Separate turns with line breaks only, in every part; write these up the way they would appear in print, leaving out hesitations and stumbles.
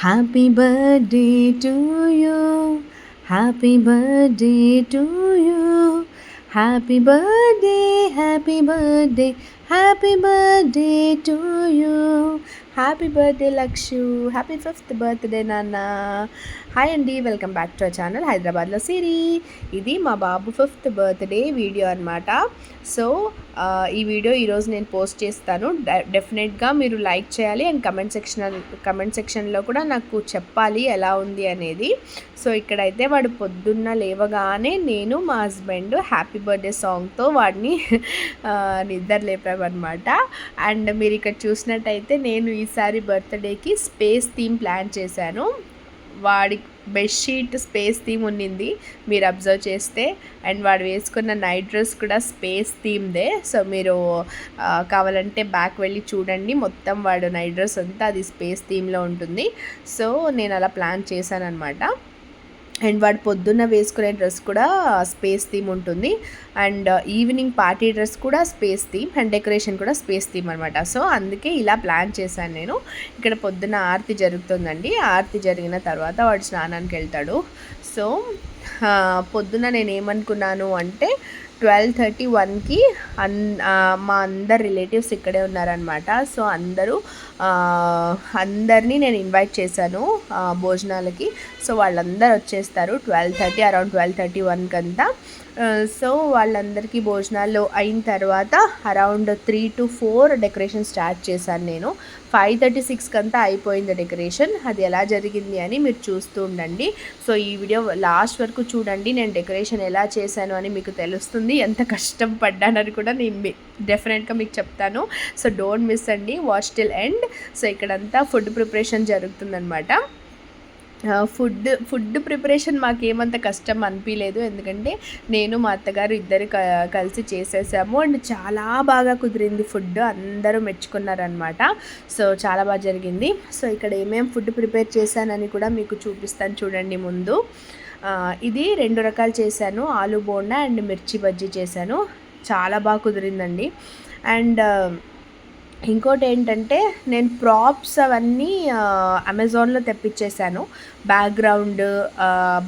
Happy birthday to you, happy birthday to you, happy birthday, happy birthday, happy birthday to you. Happy birthday Lakshu, happy 5th birthday నాన్న. Hi అండి, welcome back to our channel హైదరాబాద్లో సిరి. ఇది మా బాబు 5th birthday video అనమాట. So ఈ video ఈరోజు నేను పోస్ట్ చేస్తాను. డెఫినెట్గా మీరు లైక్ చేయాలి అండ్ కమెంట్ సెక్షన్లో కూడా నాకు చెప్పాలి ఎలా ఉంది అనేది. సో ఇక్కడైతే వాడు పొద్దున్న లేవగానే నేను మా హస్బెండ్ హ్యాపీ బర్త్డే సాంగ్తో వాడిని నిద్ర లేపామన్నమాట. అండ్ మీరు ఇక్కడ చూసినట్టయితే నేను ఈసారి బర్త్డేకి స్పేస్ థీమ్ ప్లాన్ చేశాను. వాడి బెడ్షీట్ స్పేస్ థీమ్ ఉన్నింది మీరు అబ్జర్వ్ చేస్తే, అండ్ వాడు వేసుకున్న నైట్ డ్రెస్ కూడా స్పేస్ థీమ్దే. సో మీరు కావాలంటే బ్యాక్ వెళ్ళి చూడండి, మొత్తం వాడు నైట్ డ్రెస్ అంతా అది స్పేస్ థీమ్లో ఉంటుంది. సో నేను అలా ప్లాన్ చేశాను అనమాట. అండ్ వాడు పొద్దున్న వేసుకునే డ్రెస్ కూడా స్పేస్ థీమ్ ఉంటుంది, అండ్ ఈవినింగ్ పార్టీ డ్రెస్ కూడా స్పేస్ థీమ్, అండ్ డెకరేషన్ కూడా స్పేస్ థీమ్ అనమాట. సో అందుకే ఇలా ప్లాన్ చేశాను నేను. ఇక్కడ పొద్దున్న ఆరతి జరుగుతుందండి. ఆరతి జరిగిన తర్వాత వాడు స్నానానికి వెళ్తాడు. సో పొద్దున్న నేను ఏమనుకున్నాను అంటే 12:31కి మా అందరు రిలేటివ్స్ ఇక్కడే ఉన్నారనమాట. సో అందరినీ నేను ఇన్వైట్ చేశాను భోజనాలకి. సో వాళ్ళందరూ వచ్చేస్తారు 12:30 అరౌండ్ 12:31 కంతా. సో వాళ్ళందరికీ భోజనాలు అయిన తర్వాత అరౌండ్ 3 to 4 డెకరేషన్ స్టార్ట్ చేశాను నేను. 5:36 కంతా అయిపోయింది డెకరేషన్. అది ఎలా జరిగింది అని మీరు చూస్తూ ఉండండి. సో ఈ వీడియో లాస్ట్ వరకు చూడండి, నేను డెకరేషన్ ఎలా చేశాను అని మీకు తెలుస్తుంది. ఎంత కష్టం పడ్డానని కూడా నేను డెఫినెట్గా మీకు చెప్తాను. సో డోంట్ మిస్ అండి, వాచ్ టిల్ ఎండ్. సో ఇక్కడంతా ఫుడ్ ప్రిపరేషన్ జరుగుతుందనమాట. ఫుడ్ ప్రిపరేషన్ మాకేమంత కష్టం అనిపించలేదు, ఎందుకంటే నేను మా అత్తగారు ఇద్దరు కలిసి చేసేసాము. అండ్ చాలా బాగా కుదిరింది ఫుడ్, అందరూ మెచ్చుకున్నారనమాట. సో చాలా బాగా జరిగింది. సో ఇక్కడ ఏమేమి ఫుడ్ ప్రిపేర్ చేశానని కూడా మీకు చూపిస్తాను చూడండి. ముందు ఇది 2 రకాలు చేశాను, ఆలు బోండా అండ్ మిర్చి బజ్జీ చేశాను. చాలా బాగా కుదిరిందండి. అండ్ ఇంకోటి ఏంటంటే నేను ప్రాప్స్ అవన్నీ అమెజాన్లో తెప్పించేశాను, బ్యాక్గ్రౌండ్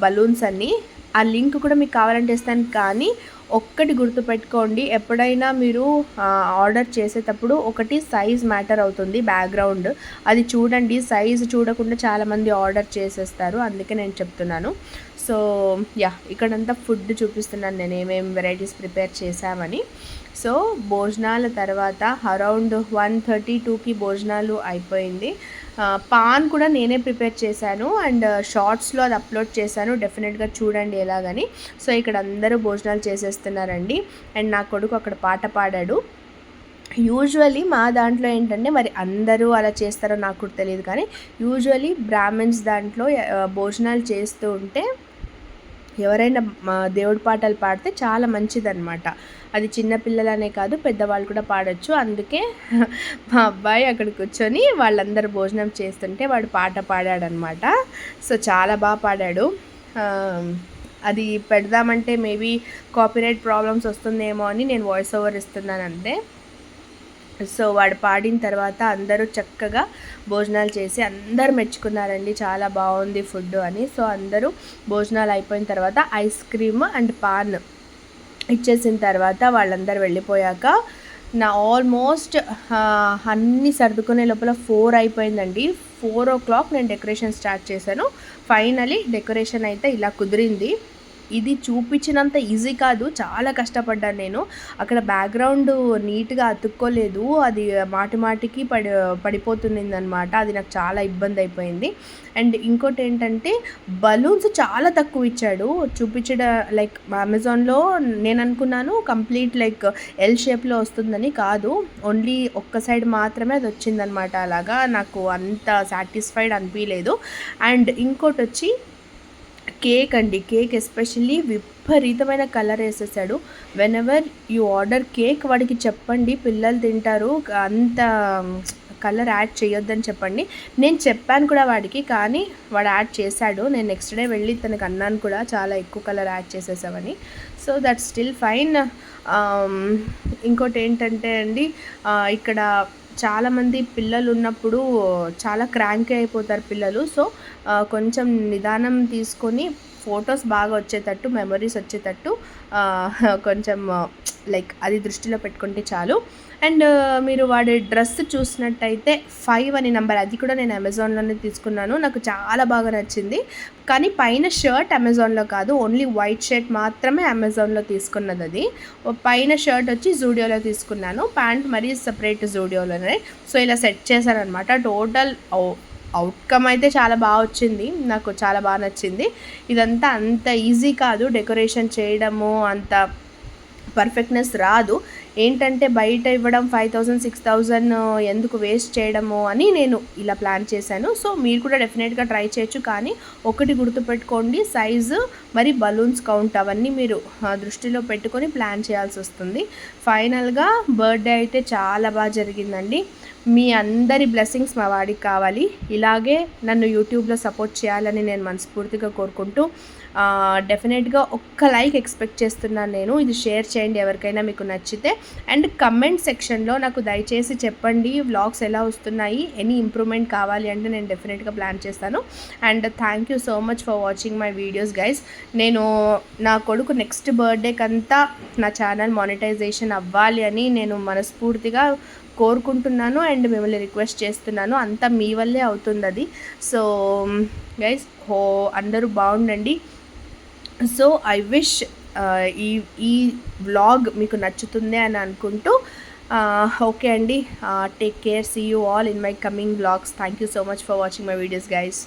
బలూన్స్ అన్నీ. ఆ లింక్ కూడా మీకు కావాలంటే ఇస్తాను. కానీ ఒక్కటి గుర్తుపెట్టుకోండి, ఎప్పుడైనా మీరు ఆర్డర్ చేసేటప్పుడు ఒకటి సైజ్ మ్యాటర్ అవుతుంది. బ్యాక్గ్రౌండ్ అది చూడండి, సైజ్ చూడకుండా చాలామంది ఆర్డర్ చేసేస్తారు, అందుకే నేను చెప్తున్నాను. సో ఇక్కడంతా ఫుడ్ చూపిస్తున్నాను నేను ఏమేమి వెరైటీస్ ప్రిపేర్ చేశామని. సో భోజనాల తర్వాత అరౌండ్ 1:32కి భోజనాలు అయిపోయింది. పాన్ కూడా నేనే ప్రిపేర్ చేశాను, అండ్ షార్ట్స్లో అది అప్లోడ్ చేశాను, డెఫినెట్గా చూడండి ఎలాగని. సో ఇక్కడ అందరూ భోజనాలు చేసేస్తున్నారండి. అండ్ నా కొడుకు అక్కడ పాట పాడాడు. యూజువలీ మా దాంట్లో ఏంటంటే, మరి అందరూ అలా చేస్తారో నాకు కూడా తెలియదు, కానీ యూజువలీ బ్రాహ్మిన్స్ దాంట్లో భోజనాలు చేస్తూ ఉంటే ఎవరైనా దేవుడి పాటలు పాడితే చాలా మంచిదన్నమాట. అది చిన్నపిల్లలనే కాదు, పెద్దవాళ్ళు కూడా పాడొచ్చు. అందుకే మా అబ్బాయి అక్కడ కూర్చొని వాళ్ళందరూ భోజనం చేస్తుంటే వాడు పాట పాడాడనమాట. సో చాలా బాగా పాడాడు. అది పెడదామంటే మేబీ కాపీరైట్ ప్రాబ్లమ్స్ వస్తుందేమో అని నేను వాయిస్ ఓవర్ ఇస్తున్నాను అంతే. సో వాడు పాడిన తర్వాత అందరూ చక్కగా భోజనాలు చేసి అందరూ మెచ్చుకున్నారండి, చాలా బాగుంది ఫుడ్ అని. సో అందరూ భోజనాలు అయిపోయిన తర్వాత ఐస్ క్రీమ్ అండ్ పాన్ ఇచ్చేసిన తర్వాత వాళ్ళందరూ వెళ్ళిపోయాక నా ఆల్మోస్ట్ అన్నీ సర్దుకునే లోపల 4 అయిపోయిందండి. 4 o'clock నేను డెకరేషన్ స్టార్ట్ చేశాను. ఫైనలీ డెకరేషన్ అయితే ఇలా కుదిరింది. ఇది చూపించినంత ఈజీ కాదు, చాలా కష్టపడ్డాను నేను. అక్కడ బ్యాక్గ్రౌండ్ నీట్గా అతుక్కోలేదు, అది మాటికి పడిపోతుందన్నమాట. అది నాకు చాలా ఇబ్బంది అయిపోయింది. అండ్ ఇంకోటి ఏంటంటే బలూన్స్ చాలా తక్కువ ఇచ్చాడు. చూపించడం లైక్ అమెజాన్లో నేను అనుకున్నాను కంప్లీట్ లైక్ ఎల్ షేప్లో వస్తుందని, కాదు, ఓన్లీ ఒక్క సైడ్ మాత్రమే అది వచ్చిందనమాట. అలాగా నాకు అంత సాటిస్ఫైడ్ అనిపించలేదు. అండ్ ఇంకోటి వచ్చి కేక్ అండి, కేక్ ఎస్పెషల్లీ విపరీతమైన కలర్ వేసేసాడు. When ever you order cake వాడికి చెప్పండి, పిల్లలు తింటారు, అంత కలర్ యాడ్ చేయొద్దని చెప్పండి. నేను చెప్పాను కూడా వాడికి, కానీ వాడు యాడ్ చేశాడు. నేను నెక్స్ట్ డే వెళ్ళి తనకు అన్నాను కూడా, చాలా ఎక్కువ కలర్ యాడ్ చేసేసామని. So that still fine. ఇంకోటి ఏంటంటే అండి, ఇక్కడ చాలామంది పిల్లలు ఉన్నప్పుడు చాలా క్రాంకీ అయిపోతారు పిల్లలు. సో కొంచెం నిదానం తీసుకొని ఫొటోస్ బాగా వచ్చేటట్టు, మెమరీస్ వచ్చేటట్టు కొంచెం లైక్ అది దృష్టిలో పెట్టుకుంటే చాలు. అండ్ మీరు వాడే డ్రెస్ చూసినట్టయితే 5 అని నంబర్, అది కూడా నేను అమెజాన్లోనే తీసుకున్నాను. నాకు చాలా బాగా నచ్చింది. కానీ పైన షర్ట్ అమెజాన్లో కాదు, ఓన్లీ వైట్ షర్ట్ మాత్రమే అమెజాన్లో తీసుకున్నది. అది పైన షర్ట్ వచ్చి జూడియోలో తీసుకున్నాను, ప్యాంట్ మరి సపరేట్ జూడియోలోనే. సో ఇలా సెట్ చేశానమాట. టోటల్ అవుట్కమ్ అయితే చాలా బాగా వచ్చింది, నాకు చాలా బాగా నచ్చింది. ఇదంతా అంత ఈజీ కాదు, డెకరేషన్ చేయడము అంత పర్ఫెక్ట్నెస్ రాదు. ఏంటంటే బయట ఇవ్వడం 5000 6000 ఎందుకు వేస్ట్ చేయడము అని నేను ఇలా ప్లాన్ చేశాను. సో మీరు కూడా డెఫినెట్గా ట్రై చేయొచ్చు. కానీ ఒకటి గుర్తుపెట్టుకోండి, సైజు మరి బలూన్స్ కౌంట్ అవన్నీ మీరు దృష్టిలో పెట్టుకొని ప్లాన్ చేయాల్సి వస్తుంది. ఫైనల్గా బర్త్డే అయితే చాలా బాగా జరిగిందండి. మీ అందరి బ్లెస్సింగ్స్ మా వాడికి కావాలి. ఇలాగే నన్ను యూట్యూబ్లో సపోర్ట్ చేయాలని నేను మనస్ఫూర్తిగా కోరుకుంటూ డెఫినెట్గా ఒక్క లైక్ ఎక్స్పెక్ట్ చేస్తున్నాను నేను. ఇది షేర్ చేయండి ఎవరికైనా మీకు నచ్చితే. అండ్ కమెంట్ సెక్షన్లో నాకు దయచేసి చెప్పండి వ్లాగ్స్ ఎలా వస్తున్నాయి, ఎనీ ఇంప్రూవ్మెంట్ కావాలి అంటే నేను డెఫినెట్గా ప్లాన్ చేస్తాను. And thank you so much for watching my videos guys. నేను నా కొడుకు నెక్స్ట్ బర్త్డేకంతా నా ఛానల్ మానిటైజేషన్ అవ్వాలి అని నేను మనస్ఫూర్తిగా కోరుకుంటున్నాను అండ్ మిమ్మల్ని రిక్వెస్ట్ చేస్తున్నాను. అంతా మీ వల్లే అవుతుంది అది. సో గైస్ అందరూ బాగుండండి. సో ఐ విష్ ఈ ఈ వ్లాగ్ మీకు నచ్చుతుంది అని అనుకుంటూ ఓకే అండి, take care, see you all in my coming vlogs. Thank you so much for watching my videos guys.